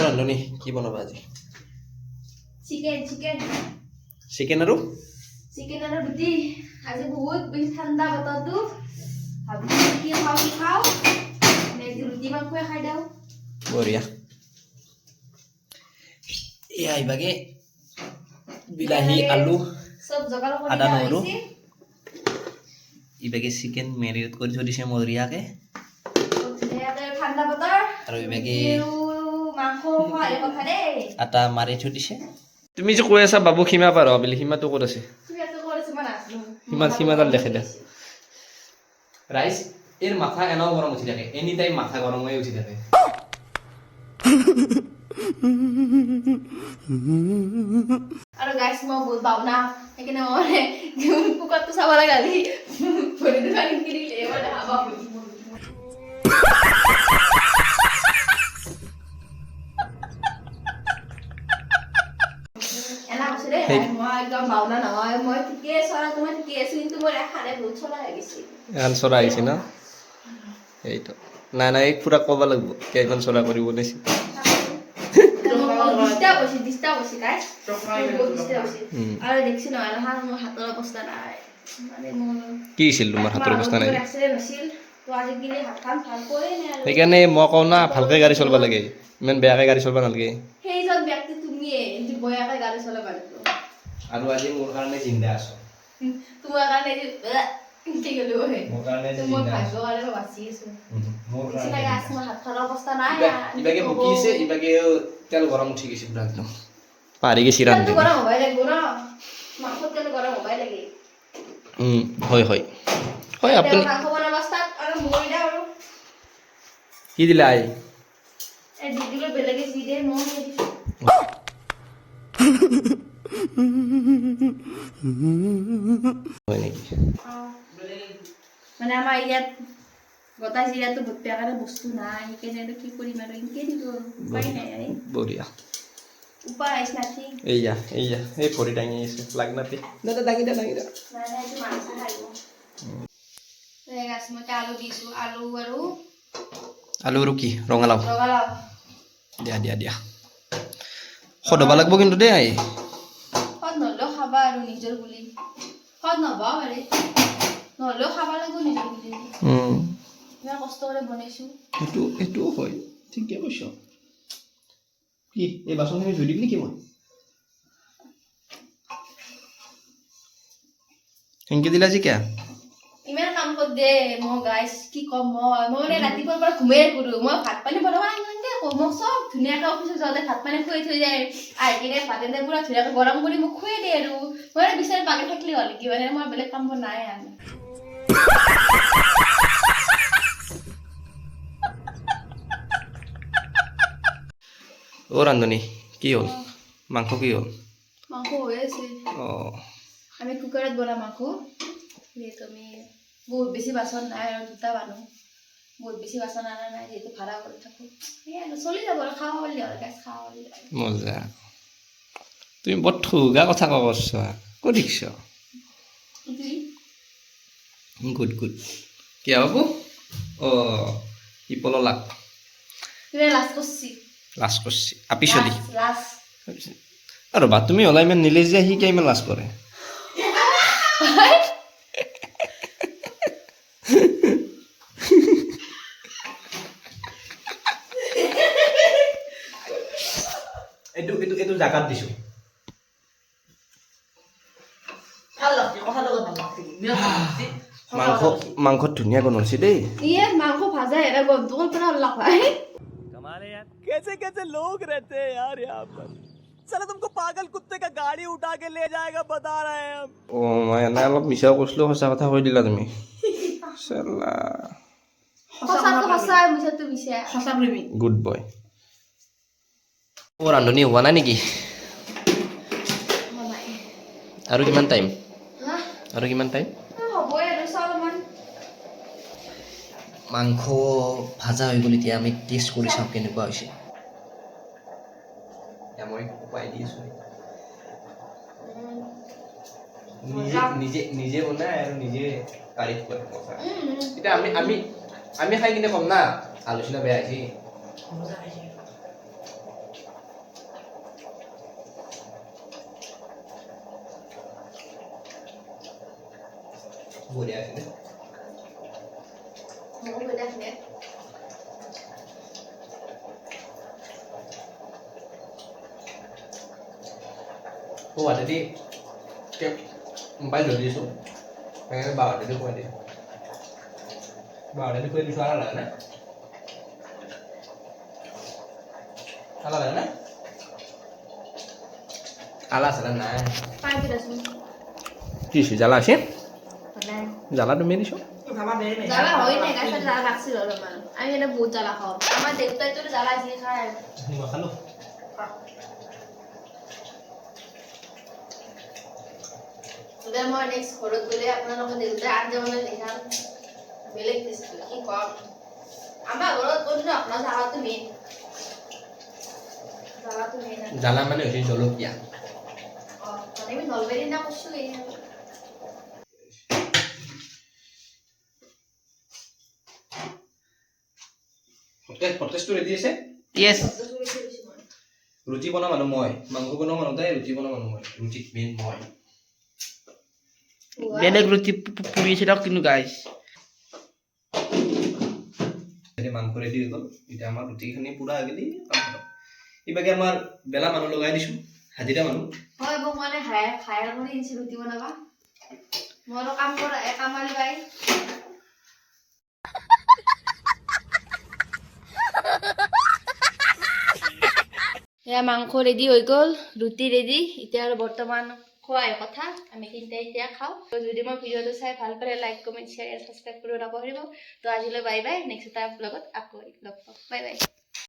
ৰান্ধনি কি বনাবা আজি? চিকেন চিকেন আৰু ৰুটি আজি বহুত বেছি ঠাণ্ডা বতৰটো ভাবিছো কি খাওঁ নেক্সট ৰুটি মাংসই খাই দাও বঢ়িয়া এয়া ইবাগে বিলাহী আলু সব জগাৰ কৰি আদা নহৰু দিছে ইবাগে চিকেন মেৰিনেট কৰি থৈ দিছে মধুৰিয়াকে ঠাণ্ডা বতৰ আৰু ইবাগে মাংস খোৱা কথা দেই আটা মাৰি থৈ দিছে তুমি যে কৈ আছা বাবু সীমা পাৰ বুলি সীমাটো ক'ত আছে সীমাডাল দেখাই দিয়া ৰাইচ এৰ মাথা এনাও গৰম উঠি থাকে এনি টাইম মাথা গৰম হয়ে উঠি থাকে আৰু গাইস মই বহুত ভাবনা এখানে মানে কুকাৰটো চাব লাগে আজি ভৰি দোকান কিনিলে মানে হাবা এনা বছৰে মই একদম ভাবনা নহয় মই ঠিকে চৰা তুমি ঠিকে আছে কিন্তু মই খালে বহুত চলা হৈ গৈছে এখন চৰা আহিছে না এইটো নাই নাই এক পুৰা ক'ব লাগিব কেইখন চৰা কৰিব নিছি দিস্তা বসে গাইস আৰু দেখছি নহয় মোৰ হাতৰ অৱস্থা নাই মানে মোৰ কি আছিল তোমাৰ হাতৰ অৱস্থা নাই এক্সিডেন্ট হৈছিল তো আজি গিলে হাতখন ভাল কৰে নে আৰু সেইকাৰণে মই কওঁ না ভালকে গাড়ী চলাব লাগে ইমান বেয়াকে গাড়ী চলাব নালাগে সেইজন ব্যক্তি তুমিয়ে যে বয়াকে গাড়ী চলাব লাগে আৰু আজি মোৰ কাৰণে জিন্দা আছো তোমাৰ কাৰণে কি গলো হে মোৰ কাৰণে তোমাৰ জিন্দা ভাগ্য কাৰণে বাচি আছো মোৰ কিছু লাগে আজ মোৰ হাতৰ অৱস্থা নাই ইবাগে বুকিছে ইবাগে তেল গৰম উঠি গৈছে পুৰা একদম পাৰি গৈছে ৰান্ধি গৰম হবাই লাগিব ন মাংসত তেল গৰম হবাই লাগে হয় হয় হয় আপুনি মাংস বনাব স্টাৰ্ট আৰু মইডা আৰু কি দিলা আই এই দিদিলো বেলেগে দি দে মই দিছো হয় নেকি মানে আমাৰ ইয়াত গটা জিৰাটো বহুত বেয়া বস্তু নাই সেইকাৰণে কি কৰিম আৰু ইনকে দিব উপায় নাই আৰে বঢ়িয়া উপায় আছে নাকি এইয়া এই ভৰি দাঙি আছে লাগ নাপি দাদা দাঙি দা নাই নাই এইটো মাংস খাইব এই গাছ মই আলু দিছো আলু আৰু কি ৰঙালাও ৰঙালাও দিয়া সদবা লাগব কিন্তু দেই আই সদ নলেও খাবা আৰু নিজৰ বুলি সদ নবা পাৰে নহলেও খাবা লাগিব নিজৰ বুলি ইমান কষ্ট কৰি বনাইছো এইটো হয় ঠিকে কৈছ কি এই বাচনখিনি ধুই দিম নেকি মই হেংকে দিলা যি কিয়া ইমান কাম কৰি দে মই গাইছ কি কম মই মানে ৰাতিপুৱাৰ পৰা ঘুমাই কৰো মই ভাত পানী বনাব ইমানকে মোক চব ধুনীয়াকে অফিচত যাওঁতে ভাত পানী খুৱাই থৈ যায় আহি কিনে ভাতে পুৰা ধুনীয়াকে গৰম কৰি মোক খুৱাই দিয়ে আৰু মই বিচাৰি বাগি থাকিলে হ'ল কি মানে মই বেলেগ কাম নাই আৰু অ ৰান্ধনী কি হ'ল মাংস কি হ'ল মাংস হৈ আছে আমি কুকাৰত বনাম মাংস তুমি বহুত বেছি বাচন নাই আৰু দুটা মানুহ বহুত বেছি বাচন আনা নাই যেহেতু ভাড়া কৰি থাকো চলি যাব আৰু খাওঁ বুলি আৰু গাছ খাওঁ বুলি মজা তুমি বৰ ঠুগা কথা কৈছ ক'ত দেখিছ গুড কি বাবু ই পললাক লাজ কৰছি আপি চলি আৰু বা তুমি ওলাই ইমান নিলে যে সি কিয় ইমান লাজ কৰে এইটো জাগাত দিছো মাংস ধুনীয়া বনাইছে দেই মাংস ভাজা এৰা গন্ধৰ পৰা ওলাব ভাই कमाल है यार कैसे लोग रहते हैं यार यहाँ पर साला तुमको पागल कुत्ते का गाड़ी उठा के ले जाएगा बता रहे हैं हम মই এনে অলপ মিছা কৈছিলো সঁচা কথা কৈ দিলা তুমি চালা সঁচা প্ৰেমী গুড বয় ৰান্ধনী হোৱা নাই নেকি আৰু কিমান টাইম মাংস ভাজা হৈ গ'ল এতিয়া আমি টেষ্ট কৰি চাওঁ কেনেকুৱা হৈছে মই উপায় দি আছো নিজে বনাই আৰু নিজে তাৰিফ কৰে এতিয়া আমি খাই কিনে কম না আলোচনা বেয়া হৈছে বঢ়িয়া আছে মোক বেটা নে ও আদি কে মোবাইল ধৰি দিছো মানে বাৰতে কৈ দিছো বাৰতে কৈ দিছো আলা লাগে না আলা লাগে না আলা সালা নাই পাই দিছু কি জ্বালা আছে নাই জ্বালা তুমি দিছো জ্বালা হয় নাই গাছ জ্বালা রাখছিল অলপমান আমি এটা বহুত জ্বালা খাও আমার দেউতাই তো জ্বালা জি খায় নিমখ খালো তোদের মই নেক্সট ঘৰত গলে আপোনালোকে দেউতাই আঞ্জা বনাই দেখাম বেলেগ টেষ্ট কি কম আমাৰ ঘৰত কোনটো আপোনাৰ জ্বালাটো মেইন জ্বালা মানে হৈছে জলকীয়া মানে আমি নলবেৰী না কৈছো এই হটকেছটো ৰেডি আছে Yes. ৰুটি বনোৱা মানুহ মই মাংস বনোৱা মানুহ তাই ৰুটি বনোৱা মানুহ মই ৰুটি মেইন মই বেলেগ ৰুটি পুৰি ছিলক কিন্তু গাইছ এতিয়া মাংস ৰেডি হৈ গ'ল এতিয়া আমাৰ ৰুটিখিনি পুৰা হৈ গ'লি ইবাগে আমাৰ বেলা মানুহ লগাই দিছো হাজিৰা মানুহ হয় মোক মানে হায়াৰ কৰি দিছি ৰুটি বনাবা মই কাম কৰা কামালি বাই এয়া মাংস ৰেডি হৈ গ'ল ৰুটি ৰেডি এতিয়া আৰু বৰ্তমান খোৱাই কথা আমি তিনিটাই এতিয়া খাওঁ তো যদি মই ভিডিঅ'টো চাই ভাল পালে লাইক কমেণ্ট শ্বেয়াৰ ছাবস্ক্ৰাইব কৰিব নাপাহৰিব তো আজিলৈ বাই বাই নেক্সট এটা ব্লগত আকৌ লগ পাম বাই বাই